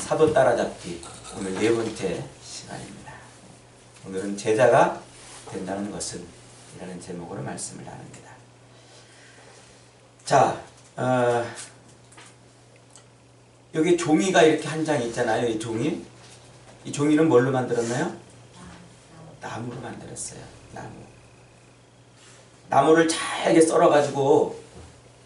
사도 따라잡기 오늘 네 번째 시간입니다. 오늘은 제자가 된다는 것은 이라는 제목으로 말씀을 나눕니다. 자, 여기 종이가 이렇게 한 장 있잖아요. 이 종이. 이 종이는 뭘로 만들었나요? 나무로 만들었어요. 나무를 잘게 썰어가지고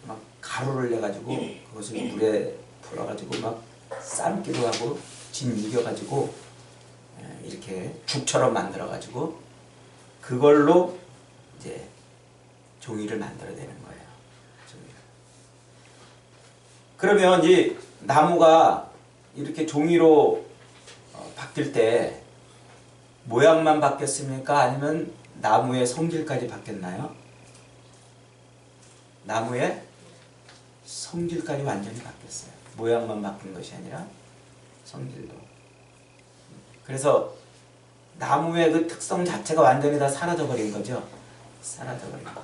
막 가루를 내가지고 그것을 물에 풀어가지고 막 삶기도 하고 짓이겨가지고 이렇게 죽처럼 만들어가지고 그걸로 이제 종이를 만들어내는 거예요. 종이를. 그러면 이 나무가 이렇게 종이로 바뀔 때 모양만 바뀌었습니까? 아니면 나무의 성질까지 바뀌었나요? 나무의 성질까지 완전히 바뀌었어요. 모양만 바뀐 것이 아니라 성질도. 그래서 나무의 그 특성 자체가 완전히 다 사라져버린 거죠. 사라져버린 거.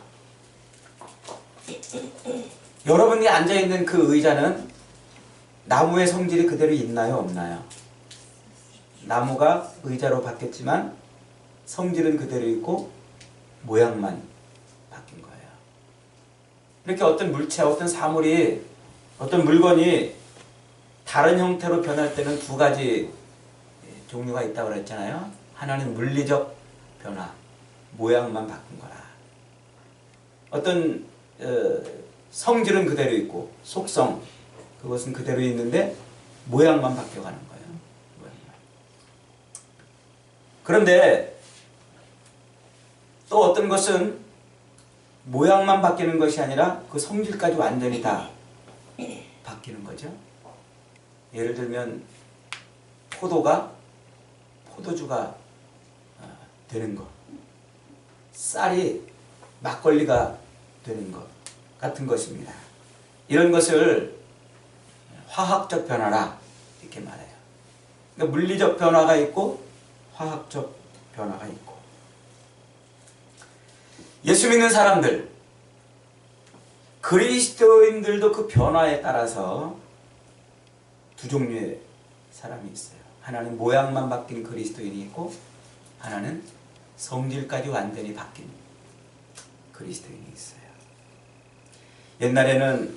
여러분이 앉아있는 그 의자는 나무의 성질이 그대로 있나요? 없나요? 나무가 의자로 바뀌었지만 성질은 그대로 있고 모양만 바뀐 거예요. 이렇게 어떤 물체, 어떤 사물이, 어떤 물건이 다른 형태로 변할 때는 두 가지 종류가 있다고 그랬잖아요. 하나는 물리적 변화, 모양만 바꾼 거라. 어떤 성질은 그대로 있고 속성, 그것은 그대로 있는데 모양만 바뀌어가는 거예요. 모양만. 그런데 또 어떤 것은 모양만 바뀌는 것이 아니라 그 성질까지 완전히 다 바뀌는 거죠. 예를 들면 포도주가 되는 것, 쌀이 막걸리가 되는 것 같은 것입니다. 이런 것을 화학적 변화라 이렇게 말해요. 그러니까 물리적 변화가 있고 화학적 변화가 있고. 예수 믿는 사람들, 그리스도인들도 그 변화에 따라서 두 종류의 사람이 있어요. 하나는 모양만 바뀐 그리스도인이 있고 하나는 성질까지 완전히 바뀐 그리스도인이 있어요. 옛날에는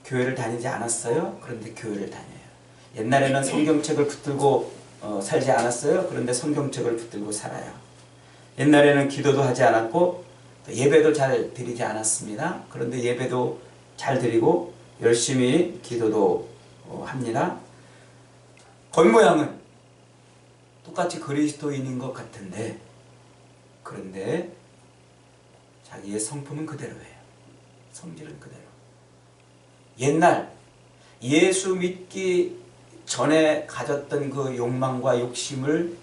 교회를 다니지 않았어요. 그런데 교회를 다녀요. 옛날에는 성경책을 붙들고 살지 않았어요. 그런데 성경책을 붙들고 살아요. 옛날에는 기도도 하지 않았고 예배도 잘 드리지 않았습니다. 그런데 예배도 잘 드리고 열심히 기도도 합니다. 겉모양은 똑같이 그리스도인인 것 같은데 그런데 자기의 성품은 그대로예요. 성질은 그대로. 옛날 예수 믿기 전에 가졌던 그 욕망과 욕심을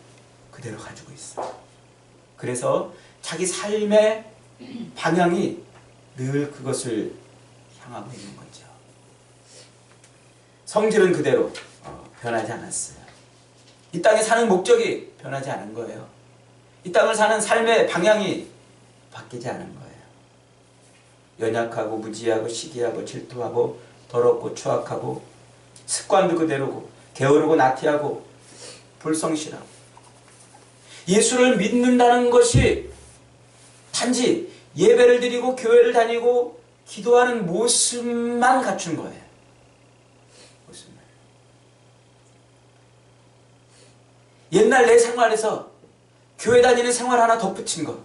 그대로 가지고 있어요. 그래서 자기 삶의 방향이 늘 그것을 향하고 있는 거죠. 성질은 그대로 변하지 않았어요. 이 땅에 사는 목적이 변하지 않은 거예요. 이 땅을 사는 삶의 방향이 바뀌지 않은 거예요. 연약하고 무지하고 시기하고 질투하고 더럽고 추악하고 습관도 그대로고 게으르고 나태하고 불성실하고 예수를 믿는다는 것이 단지 예배를 드리고 교회를 다니고 기도하는 모습만 갖춘 거예요. 모습만. 옛날 내 생활에서 교회 다니는 생활 하나 덧붙인 거.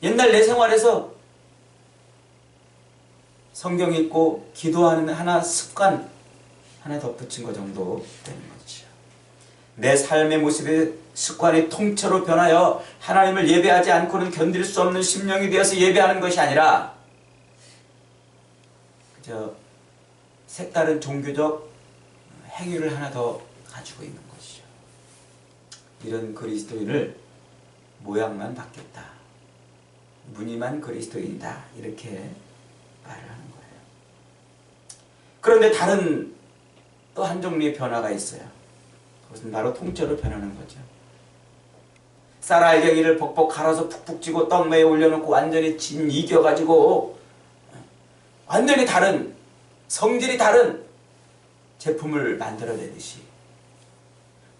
옛날 내 생활에서 성경 읽고 기도하는 하나 습관 하나 덧붙인 것 정도 되는 거죠. 내 삶의 모습의 습관이 통째로 변하여 하나님을 예배하지 않고는 견딜 수 없는 심령이 되어서 예배하는 것이 아니라 그저 색다른 종교적 행위를 하나 더 가지고 있는 것이죠. 이런 그리스도인을 모양만 바뀌었다. 무늬만 그리스도인이다. 이렇게 말을 하는 거예요. 그런데 다른 또 한 종류의 변화가 있어요. 그것은 바로 통째로 변하는 거죠. 쌀 알갱이를 벅벅 갈아서 푹푹 찌고 떡매에 올려놓고 완전히 진 이겨가지고 완전히 다른 성질이 다른 제품을 만들어내듯이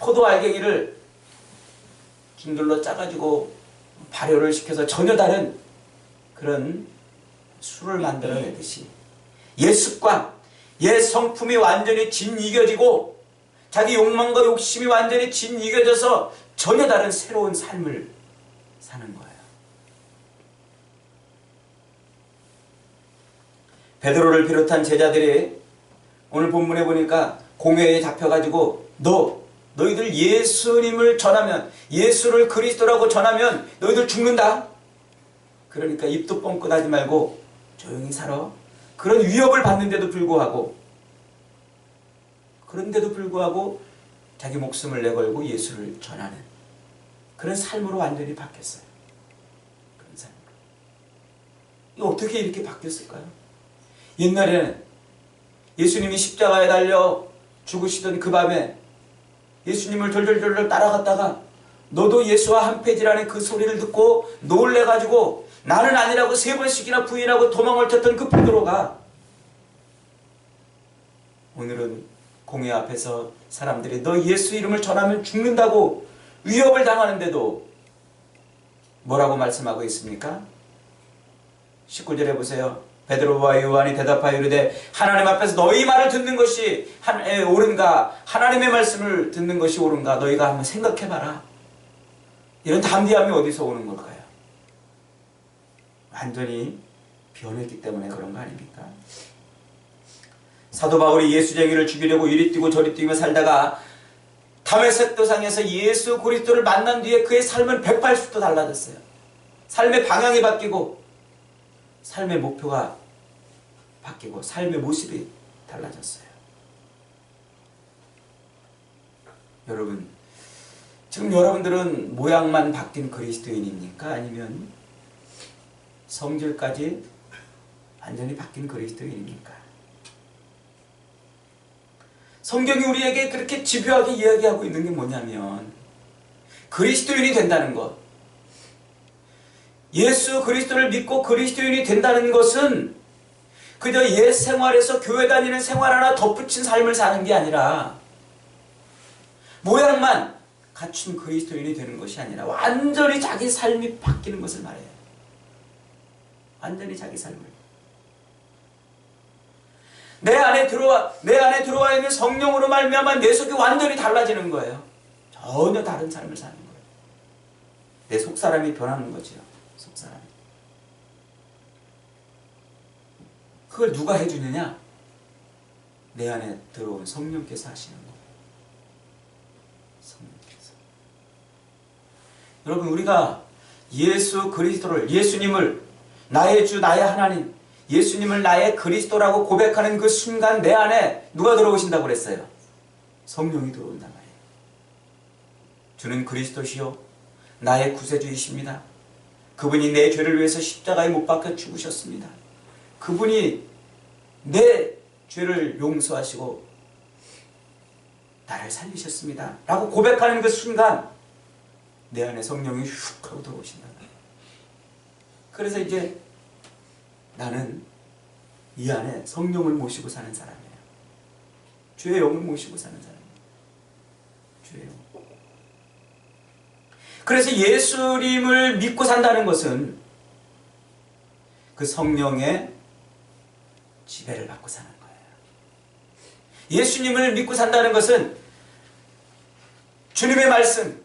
포도 알갱이를 줄줄로 짜가지고 발효를 시켜서 전혀 다른 그런 술을 만들어내듯이 옛 습관, 옛 성품이 완전히 짓이겨지고 자기 욕망과 욕심이 완전히 짓이겨져서 전혀 다른 새로운 삶을 사는 거예요. 베드로를 비롯한 제자들이 오늘 본문에 보니까 공회에 잡혀가지고 너희들 예수님을 전하면, 예수를 그리스도라고 전하면 너희들 죽는다. 그러니까 입도 뻥끗하지 말고 조용히 살아. 그런 위협을 받는데도 불구하고, 자기 목숨을 내걸고 예수를 전하는 그런 삶으로 완전히 바뀌었어요. 그런 삶으로. 이거 어떻게 이렇게 바뀌었을까요? 옛날에는 예수님이 십자가에 달려 죽으시던 그 밤에 예수님을 돌돌돌 따라갔다가 너도 예수와 한 패지라는 그 소리를 듣고 놀래가지고 나는 아니라고 3번씩이나 부인하고 도망을 쳤던 그 베드로가 오늘은 공회 앞에서 사람들이 너 예수 이름을 전하면 죽는다고 위협을 당하는데도 뭐라고 말씀하고 있습니까? 19절에 보세요. 베드로와 요한이 대답하여 이르되 하나님 앞에서 너희 말을 듣는 것이 옳은가? 하나님의 말씀을 듣는 것이 옳은가? 너희가 한번 생각해봐라. 이런 담대함이 어디서 오는 걸까요? 완전히 변했기 때문에 그런 거 아닙니까? 사도 바울이 예수쟁이를 죽이려고 이리 뛰고 저리 뛰며 살다가 다메섹 도상에서 예수 그리스도를 만난 뒤에 그의 삶은 180도 달라졌어요. 삶의 방향이 바뀌고 삶의 목표가 바뀌고 삶의 모습이 달라졌어요. 여러분, 지금 여러분들은 모양만 바뀐 그리스도인입니까? 아니면 성질까지 완전히 바뀐 그리스도인입니까? 성경이 우리에게 그렇게 집요하게 이야기하고 있는 게 뭐냐면 그리스도인이 된다는 것, 예수 그리스도를 믿고 그리스도인이 된다는 것은 그저 옛 생활에서 교회 다니는 생활 하나 덧붙인 삶을 사는 게 아니라 모양만 갖춘 그리스도인이 되는 것이 아니라 완전히 자기 삶이 바뀌는 것을 말해요. 완전히 자기 삶을. 내 안에 들어와 있는 성령으로 말미암아 내 속이 완전히 달라지는 거예요. 전혀 다른 삶을 사는 거예요. 내 속사람이 변하는 거죠. 속사람이. 그걸 누가 해주느냐? 내 안에 들어온 성령께서 하시는 거예요. 성령께서. 여러분, 우리가 예수 그리스도를, 예수님을 나의 주, 나의 하나님, 예수님을 나의 그리스도라고 고백하는 그 순간 내 안에 누가 들어오신다고 그랬어요? 성령이 들어온단 말이에요. 주는 그리스도시요 나의 구세주이십니다. 그분이 내 죄를 위해서 십자가에 못 박혀 죽으셨습니다. 그분이 내 죄를 용서하시고 나를 살리셨습니다 라고 고백하는 그 순간 내 안에 성령이 훅 하고 들어오신단 말이에요. 그래서 이제 나는 이 안에 성령을 모시고 사는 사람이에요. 주의 영을 모시고 사는 사람이에요. 주의 영. 그래서 예수님을 믿고 산다는 것은 그 성령의 지배를 받고 사는 거예요. 예수님을 믿고 산다는 것은 주님의 말씀,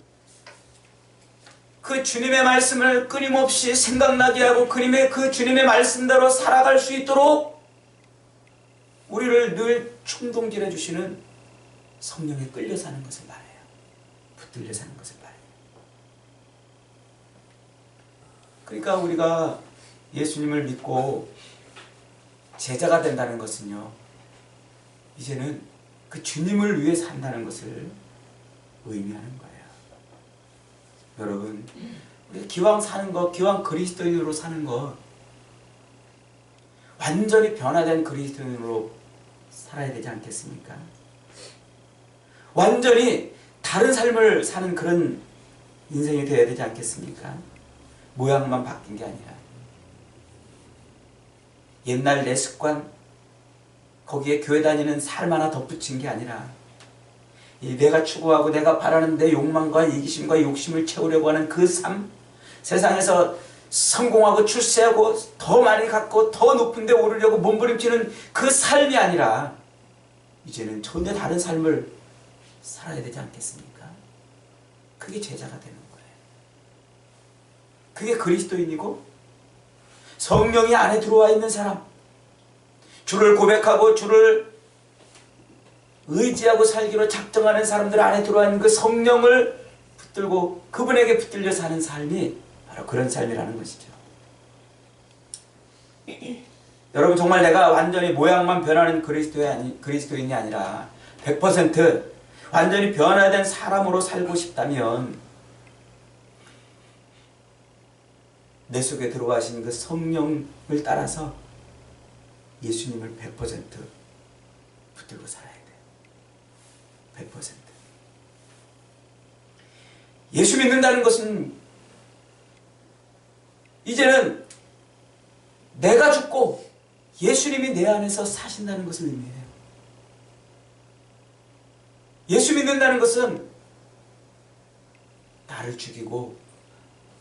그 주님의 말씀을 끊임없이 생각나게 하고 그 주님의 말씀대로 살아갈 수 있도록 우리를 늘 충동질해 주시는 성령에 끌려 사는 것을 말해요. 붙들려 사는 것을 말해요. 그러니까 우리가 예수님을 믿고 제자가 된다는 것은요, 이제는 그 주님을 위해 산다는 것을 의미하는 거예요. 여러분, 우리 기왕 사는 것, 기왕 그리스도인으로 사는 것, 완전히 변화된 그리스도인으로 살아야 되지 않겠습니까? 완전히 다른 삶을 사는 그런 인생이 되어야 되지 않겠습니까? 모양만 바뀐 게 아니라 옛날 내 습관, 거기에 교회 다니는 삶 하나 덧붙인 게 아니라 이 내가 추구하고 내가 바라는 내 욕망과 이기심과 욕심을 채우려고 하는 그 삶, 세상에서 성공하고 출세하고 더 많이 갖고 더 높은 데 오르려고 몸부림치는 그 삶이 아니라 이제는 전혀 다른 삶을 살아야 되지 않겠습니까? 그게 제자가 되는 거예요. 그게 그리스도인이고 성령이 안에 들어와 있는 사람, 주를 고백하고 주를 의지하고 살기로 작정하는 사람들 안에 들어와 있는 그 성령을 붙들고 그분에게 붙들려 사는 삶이 바로 그런 삶이라는 것이죠. 여러분, 정말 내가 완전히 모양만 변하는 그리스도인이 아니라 100% 완전히 변화된 사람으로 살고 싶다면 내 속에 들어와신 그 성령을 따라서 예수님을 100% 붙들고 살아야 돼. 100%. 예수 믿는다는 것은 이제는 내가 죽고 예수님이 내 안에서 사신다는 것을 의미해요. 예수 믿는다는 것은 나를 죽이고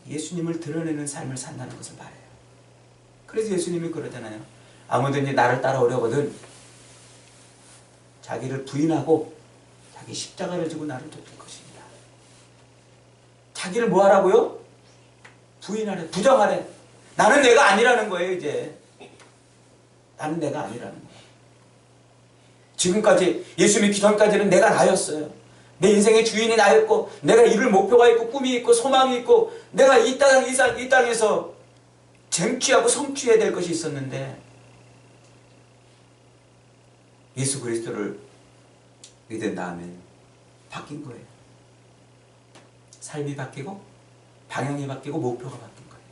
예수님을 드러내는 삶을 산다는 것을 말해요. 그래서 예수님이 그러잖아요. 아무든지 나를 따라오려거든 자기를 부인하고 자기 십자가를 지고 나를 돕을 것입니다. 자기를 뭐 하라고요? 부인하래, 부정하래. 나는 내가 아니라는 거예요. 이제 나는 내가 아니라는 거예요. 지금까지 예수 믿기 전까지는 내가 나였어요. 내 인생의 주인이 나였고 내가 이룰 목표가 있고 꿈이 있고 소망이 있고 내가 이 땅에서 쟁취하고 성취해야 될 것이 있었는데 예수 그리스도를 믿은 다음에 바뀐 거예요. 삶이 바뀌고 방향이 바뀌고 목표가 바뀐 거예요.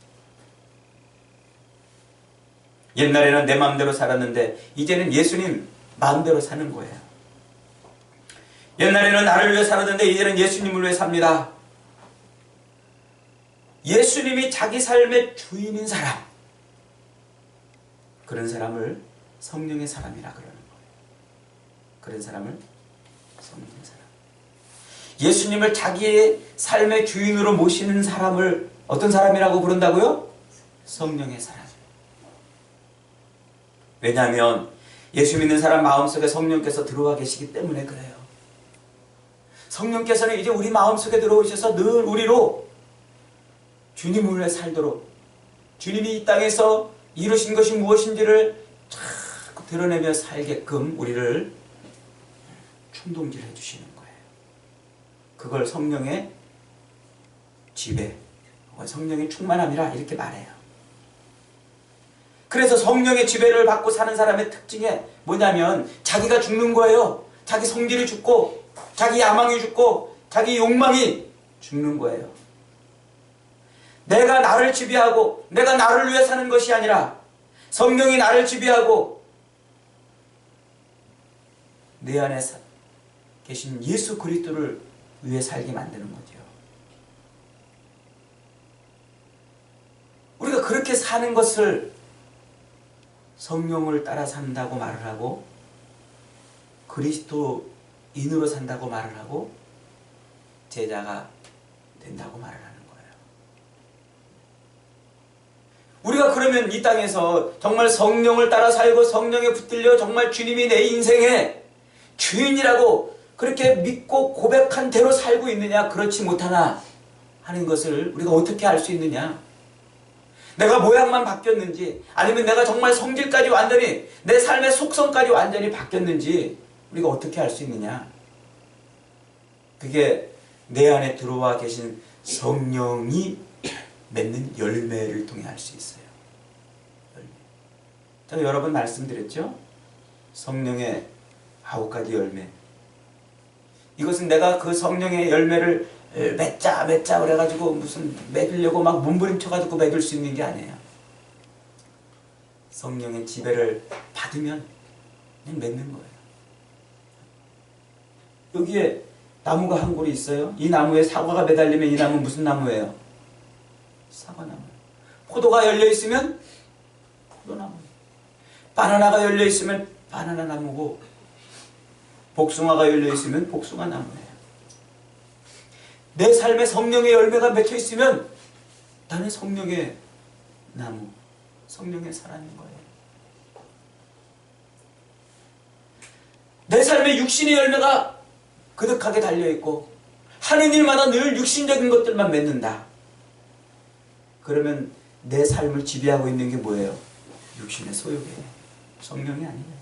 옛날에는 내 마음대로 살았는데 이제는 예수님 마음대로 사는 거예요. 옛날에는 나를 위해 살았는데 이제는 예수님을 위해 삽니다. 예수님이 자기 삶의 주인인 사람, 그런 사람을 성령의 사람이라 그러는 거예요. 그런 사람을 성령의 사람. 예수님을 자기의 삶의 주인으로 모시는 사람을 어떤 사람이라고 부른다고요? 성령의 사람. 왜냐하면 예수 믿는 사람 마음속에 성령께서 들어와 계시기 때문에 그래요. 성령께서는 이제 우리 마음속에 들어오셔서 늘 우리로 주님을 위해 살도록, 주님이 이 땅에서 이루신 것이 무엇인지를 자꾸 드러내며 살게끔 우리를 충동질해 주시는 거예요. 그걸 성령의 지배, 성령의 충만함이라 이렇게 말해요. 그래서 성령의 지배를 받고 사는 사람의 특징이 뭐냐면 자기가 죽는 거예요. 자기 성질이 죽고 자기 야망이 죽고 자기 욕망이 죽는 거예요. 내가 나를 지배하고 내가 나를 위해 사는 것이 아니라 성령이 나를 지배하고 내 안에 계신 예수 그리스도를 위해 살게 만드는 거죠. 우리가 그렇게 사는 것을 성령을 따라 산다고 말을 하고 그리스도인으로 산다고 말을 하고 제자가 된다고 말을 하는 거예요. 우리가 그러면 이 땅에서 정말 성령을 따라 살고 성령에 붙들려 정말 주님이 내 인생의 주인이라고 그렇게 믿고 고백한 대로 살고 있느냐, 그렇지 못하나 하는 것을 우리가 어떻게 알 수 있느냐? 내가 모양만 바뀌었는지 아니면 내가 정말 성질까지 완전히 내 삶의 속성까지 완전히 바뀌었는지 우리가 어떻게 알 수 있느냐? 그게 내 안에 들어와 계신 성령이 맺는 열매를 통해 알 수 있어요. 열매. 제가 여러 번 말씀드렸죠? 성령의 9가지 열매. 이것은 내가 그 성령의 열매를 맺자 그래가지고 무슨 맺으려고 막 몸부림쳐가지고 맺을 수 있는 게 아니에요. 성령의 지배를 받으면 그냥 맺는 거예요. 여기에 나무가 한 그루 있어요. 이 나무에 사과가 매달리면 이 나무는 무슨 나무예요? 사과나무. 포도가 열려있으면 포도나무. 바나나가 열려있으면 바나나 나무고 복숭아가 열려 있으면 복숭아 나무예요. 내 삶에 성령의 열매가 맺혀 있으면 나는 성령의 나무, 성령의 사람인 거예요. 내 삶에 육신의 열매가 그득하게 달려있고 하는 일마다 늘 육신적인 것들만 맺는다. 그러면 내 삶을 지배하고 있는 게 뭐예요? 육신의 소욕이에요. 성령이 아니에요.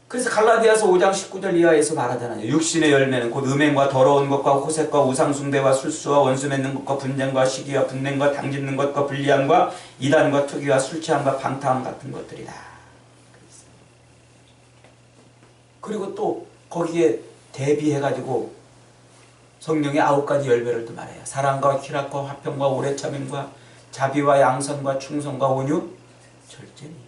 그래서 갈라디아서 5장 19절 이하에서 말하잖아요. 육신의 열매는 곧 음행과 더러운 것과 호색과 우상숭배와 술수와 원수 맺는 것과 분쟁과 시기와 분냄과 당짓는 것과 불리함과 이단과 투기와 술취함과 방탕함 같은 것들이다. 그리고 또 거기에 대비해가지고 성령의 9가지 열매를 또 말해요. 사랑과 희락과 화평과 오래 참음과 자비와 양선과 충성과 온유, 절제니.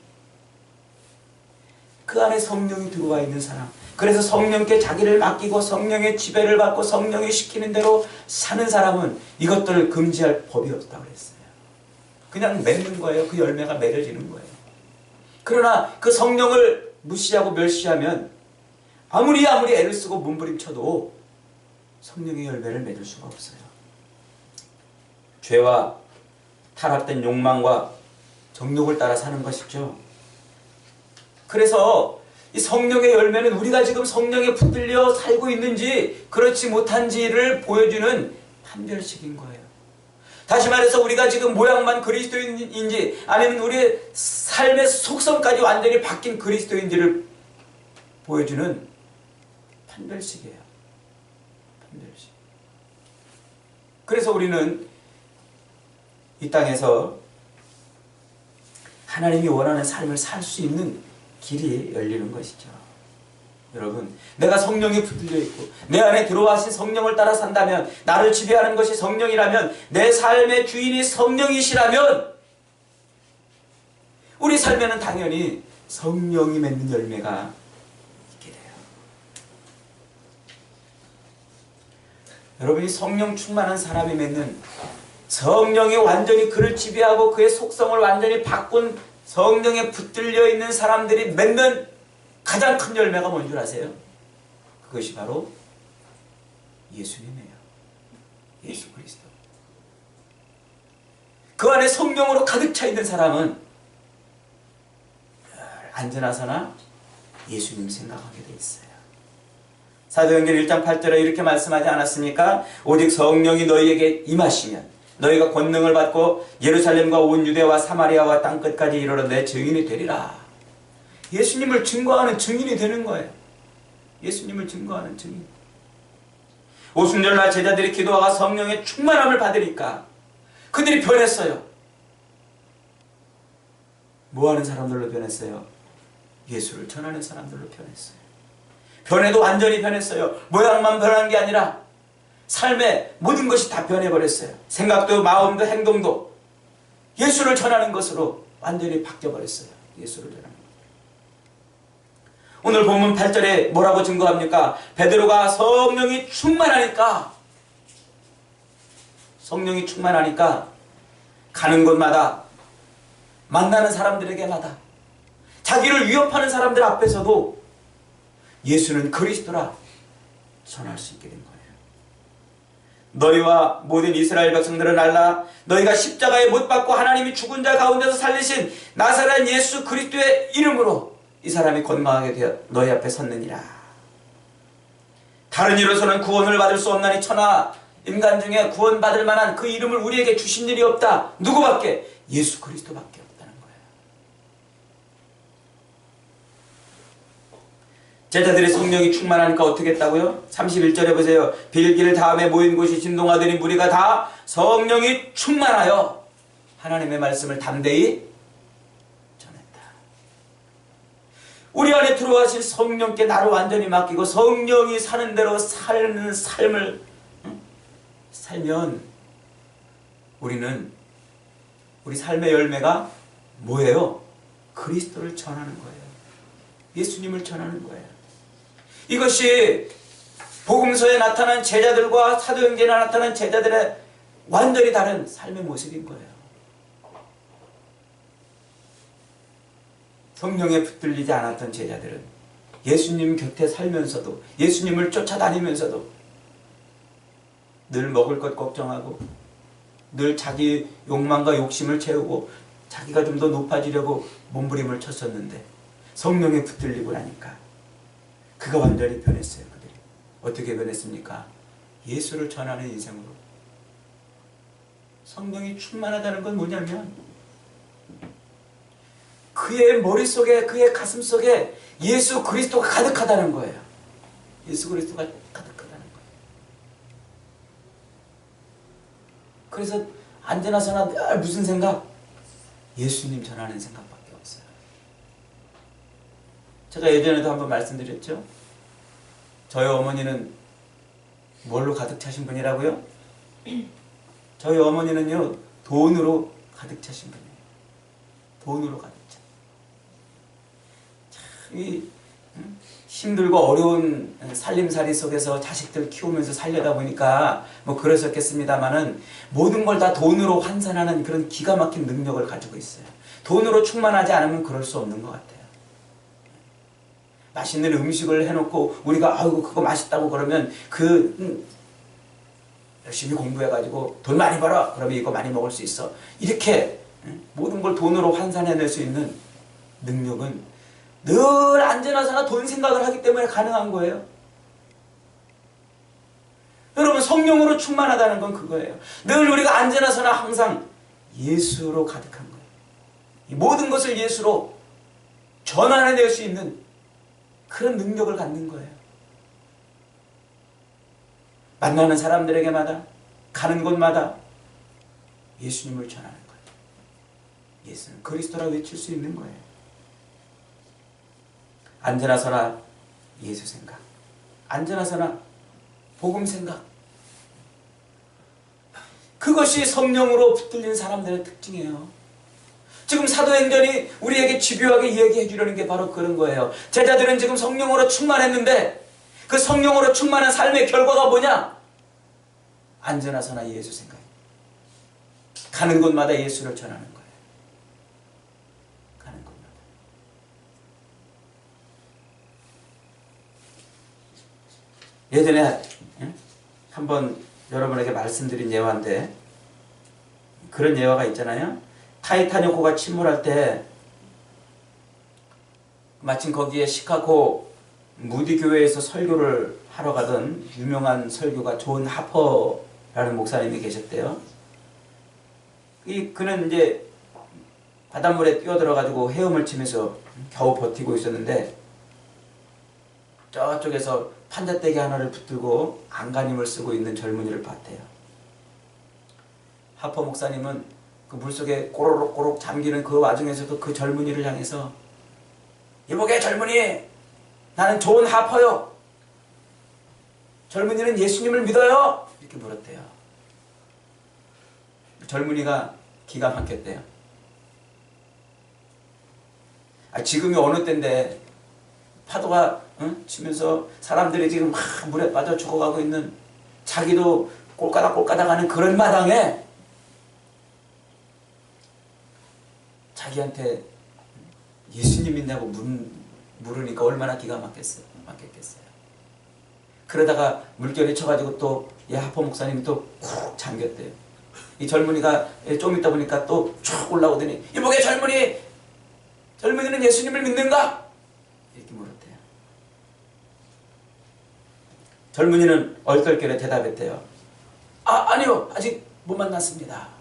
그 안에 성령이 들어와 있는 사람, 그래서 성령께 자기를 맡기고 성령의 지배를 받고 성령이 시키는 대로 사는 사람은 이것들을 금지할 법이 없다고 그랬어요. 그냥 맺는 거예요. 그 열매가 맺어지는 거예요. 그러나 그 성령을 무시하고 멸시하면 아무리 애를 쓰고 몸부림쳐도 성령의 열매를 맺을 수가 없어요. 죄와 타락된 욕망과 정욕을 따라 사는 것이죠. 그래서 이 성령의 열매는 우리가 지금 성령에 붙들려 살고 있는지 그렇지 못한지를 보여주는 판별식인 거예요. 다시 말해서 우리가 지금 모양만 그리스도인인지 아니면 우리의 삶의 속성까지 완전히 바뀐 그리스도인지를 보여주는 판별식이에요. 판별식. 그래서 우리는 이 땅에서 하나님이 원하는 삶을 살 수 있는 길이 열리는 것이죠. 여러분, 내가 성령에 붙들려 있고 내 안에 들어와신 성령을 따라 산다면, 나를 지배하는 것이 성령이라면, 내 삶의 주인이 성령이시라면 우리 삶에는 당연히 성령이 맺는 열매가 있게 돼요. 여러분이 성령 충만한 사람이 맺는, 성령이 완전히 그를 지배하고 그의 속성을 완전히 바꾼 성령에 붙들려 있는 사람들이 맺는 가장 큰 열매가 뭔 줄 아세요? 그것이 바로 예수님이에요. 예수 그리스도. 그 안에 성령으로 가득 차 있는 사람은 언제나서나 예수님 생각하게 돼 있어요. 사도행전 1장 8절에 이렇게 말씀하지 않았습니까? 오직 성령이 너희에게 임하시면 너희가 권능을 받고 예루살렘과 온 유대와 사마리아와 땅끝까지 이르러 내 증인이 되리라. 예수님을 증거하는 증인이 되는 거예요. 예수님을 증거하는 증인. 오순절날 제자들이 기도하가 성령의 충만함을 받으니까 그들이 변했어요. 뭐하는 사람들로 변했어요? 예수를 전하는 사람들로 변했어요. 변해도 완전히 변했어요. 모양만 변한 게 아니라 삶의 모든 것이 다 변해버렸어요. 생각도 마음도 행동도 예수를 전하는 것으로 완전히 바뀌어버렸어요. 예수를 전하는 것. 오늘 본문 8절에 뭐라고 증거합니까? 베드로가 성령이 충만하니까 가는 곳마다 만나는 사람들에게마다 자기를 위협하는 사람들 앞에서도 예수는 그리스도라 전할 수 있게 된 거예요. 너희와 모든 이스라엘 백성들은 알라. 너희가 십자가에 못 박고 하나님이 죽은 자 가운데서 살리신 나사렛 예수 그리스도의 이름으로 이 사람이 건강하게 되어 너희 앞에 섰느니라. 다른 이로서는 구원을 받을 수 없나니 천하 인간 중에 구원받을 만한 그 이름을 우리에게 주신 일이 없다. 누구밖에? 예수 그리스도밖에 없다는 거예요. 제자들의 성령이 충만하니까 어떻게 했다고요? 31절에 보세요. 빌길 다음에 모인 곳이 진동하더니 무리가 다 성령이 충만하여 하나님의 말씀을 담대히 전했다. 우리 안에 들어와신 성령께 나를 완전히 맡기고 성령이 사는 대로 사는 삶을 살면 우리는 우리 삶의 열매가 뭐예요? 그리스도를 전하는 거예요. 예수님을 전하는 거예요. 이것이 복음서에 나타난 제자들과 사도행전에 나타난 제자들의 완전히 다른 삶의 모습인 거예요. 성령에 붙들리지 않았던 제자들은 예수님 곁에 살면서도, 예수님을 쫓아다니면서도 늘 먹을 것 걱정하고, 늘 자기 욕망과 욕심을 채우고, 자기가 좀 더 높아지려고 몸부림을 쳤었는데, 성령에 붙들리고 나니까 그가 완전히 변했어요. 그들이 어떻게 변했습니까? 예수를 전하는 인생으로. 성령이 충만하다는 건 뭐냐면 그의 머릿속에, 그의 가슴속에 예수 그리스도가 가득하다는 거예요. 예수 그리스도가 가득하다는 거예요. 그래서 언제나서나 늘 무슨 생각? 예수님 전하는 생각밖에 없어요. 제가 예전에도 한번 말씀드렸죠. 저희 어머니는 뭘로 가득 차신 분이라고요? 저희 어머니는요, 돈으로 가득 차신 분이에요. 돈으로 가득 차. 참, 힘들고 어려운 살림살이 속에서 자식들 키우면서 살려다 보니까 뭐 그러셨겠습니다만은 모든 걸 다 돈으로 환산하는 그런 기가 막힌 능력을 가지고 있어요. 돈으로 충만하지 않으면 그럴 수 없는 것 같아요. 맛있는 음식을 해놓고 우리가 아이고 그거 맛있다고 그러면 열심히 공부해가지고 돈 많이 벌어 그러면 이거 많이 먹을 수 있어. 이렇게 모든 걸 돈으로 환산해낼 수 있는 능력은 늘 언제나서나 돈 생각을 하기 때문에 가능한 거예요. 여러분, 성령으로 충만하다는 건 그거예요. 늘 우리가 언제나서나 항상 예수로 가득한 거예요. 이 모든 것을 예수로 전환해낼 수 있는 그런 능력을 갖는 거예요. 만나는 사람들에게마다, 가는 곳마다 예수님을 전하는 거예요. 예수는 그리스도라 외칠 수 있는 거예요. 언제나서나 예수 생각, 언제나서나 복음 생각. 그것이 성령으로 붙들린 사람들의 특징이에요. 지금 사도행전이 우리에게 집요하게 이야기해 주려는 게 바로 그런 거예요. 제자들은 지금 성령으로 충만했는데 그 성령으로 충만한 삶의 결과가 뭐냐? 언제나서나 예수 생각. 가는 곳마다 예수를 전하는 거예요. 가는 곳마다. 예전에 한번 여러분에게 말씀드린 예화인데, 그런 예화가 있잖아요. 타이타닉호가 침몰할 때 마침 거기에 시카고 무디 교회에서 설교를 하러 가던 유명한 설교가 존 하퍼라는 목사님이 계셨대요. 그는 이제 바닷물에 뛰어들어가지고 헤엄을 치면서 겨우 버티고 있었는데, 저쪽에서 판자떼기 하나를 붙들고 안간힘을 쓰고 있는 젊은이를 봤대요. 하퍼 목사님은 그 물속에 꼬르륵꼬르륵 잠기는 그 와중에서도 그 젊은이를 향해서, 이보게 젊은이, 나는 존 하퍼요. 젊은이는 예수님을 믿어요. 이렇게 물었대요. 젊은이가 기가 막혔대요. 지금이 어느 때인데 파도가 치면서 사람들이 지금 막 물에 빠져 죽어가고 있는, 자기도 꼴까닥꼴까닥 하는 그런 마당에 자기한테 예수님 믿냐고 물으니까 얼마나 기가 막혔겠어요. 그러다가 물결이 쳐가지고 또 하포 목사님이 또 쿡 잠겼대요. 이 젊은이가 좀 있다 보니까 또 쭉 올라오더니, 이보게 젊은이, 젊은이는 예수님을 믿는가? 이렇게 물었대요. 젊은이는 얼떨결에 대답했대요. 아니요, 아직 못 만났습니다.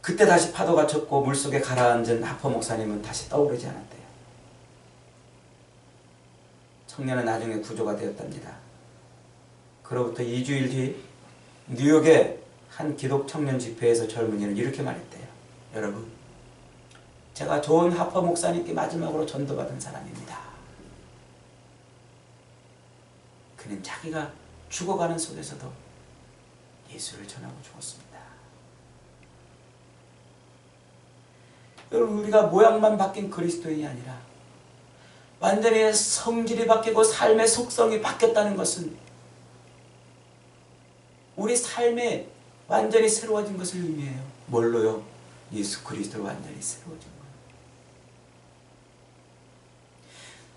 그때 다시 파도가 쳤고 물속에 가라앉은 하퍼 목사님은 다시 떠오르지 않았대요. 청년은 나중에 구조가 되었답니다. 그로부터 2주일 뒤 뉴욕의 한 기독 청년 집회에서 젊은이는 이렇게 말했대요. 여러분, 제가 존 하퍼 목사님께 마지막으로 전도받은 사람입니다. 그는 자기가 죽어가는 속에서도 예수를 전하고 죽었습니다. 여러분, 우리가 모양만 바뀐 그리스도인이 아니라 완전히 성질이 바뀌고 삶의 속성이 바뀌었다는 것은 우리 삶에 완전히 새로워진 것을 의미해요. 뭘로요? 예수 그리스도로 완전히 새로워진 거예요.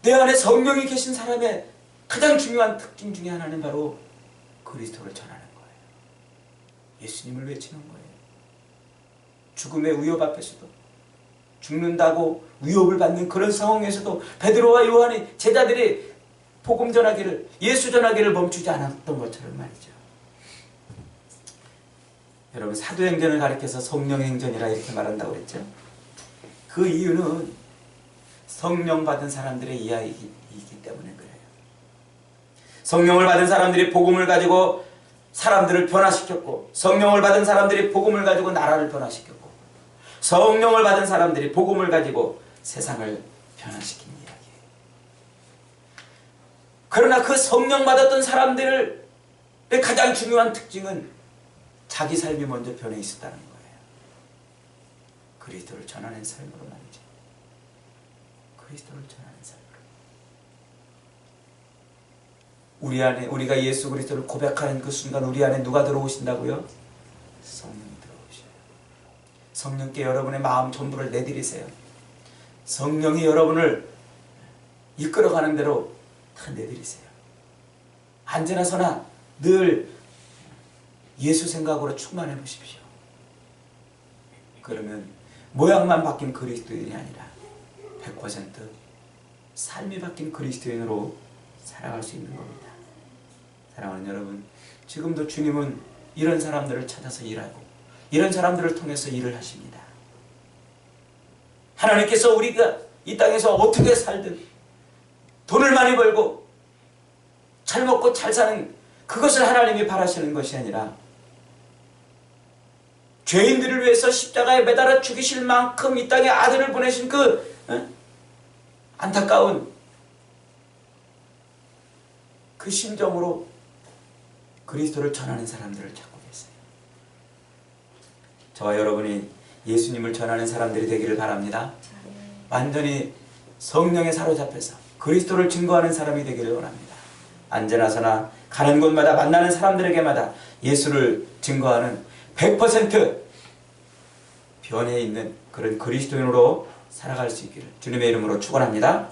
내 안에 성령이 계신 사람의 가장 중요한 특징 중에 하나는 바로 그리스도를 전하는 거예요. 예수님을 외치는 거예요. 죽음의 위협 앞에서도, 죽는다고 위협을 받는 그런 상황에서도 베드로와 요한이, 제자들이 복음 전하기를, 예수 전하기를 멈추지 않았던 것처럼 말이죠. 여러분, 사도행전을 가리켜서 성령행전이라 이렇게 말한다고 그랬죠. 그 이유는 성령 받은 사람들의 이야기이기 때문에 그래요. 성령을 받은 사람들이 복음을 가지고 사람들을 변화시켰고, 성령을 받은 사람들이 복음을 가지고 나라를 변화시켰고, 성령을 받은 사람들이 복음을 가지고 세상을 변화시킨 이야기예요. 그러나 그 성령 받았던 사람들의 가장 중요한 특징은 자기 삶이 먼저 변해 있었다는 거예요. 그리스도를 전하는 삶으로 말이죠. 그리스도를 전하는 삶으로. 우리 안에, 우리가 예수 그리스도를 고백하는 그 순간 우리 안에 누가 들어오신다고요? 성령이 들어오셔요. 성령께 여러분의 마음 전부를 내드리세요. 성령이 여러분을 이끌어가는 대로 다 내드리세요. 언제나 서나 늘 예수 생각으로 충만해 보십시오. 그러면 모양만 바뀐 그리스도인이 아니라 100% 삶이 바뀐 그리스도인으로 살아갈 수 있는 겁니다. 사랑하는 여러분, 지금도 주님은 이런 사람들을 찾아서 일하고 이런 사람들을 통해서 일을 하십니다. 하나님께서 우리가 이 땅에서 어떻게 살든 돈을 많이 벌고 잘 먹고 잘 사는 그것을 하나님이 바라시는 것이 아니라 죄인들을 위해서 십자가에 매달아 죽이실 만큼 이 땅에 아들을 보내신 그 안타까운 그 심정으로 그리스도를 전하는 사람들을 찾고 계세요. 저와 여러분이 예수님을 전하는 사람들이 되기를 바랍니다. 완전히 성령에 사로잡혀서 그리스도를 증거하는 사람이 되기를 원합니다. 언제나 서나 가는 곳마다 만나는 사람들에게마다 예수를 증거하는 100% 변해 있는 그런 그리스도인으로 살아갈 수 있기를 주님의 이름으로 축원합니다.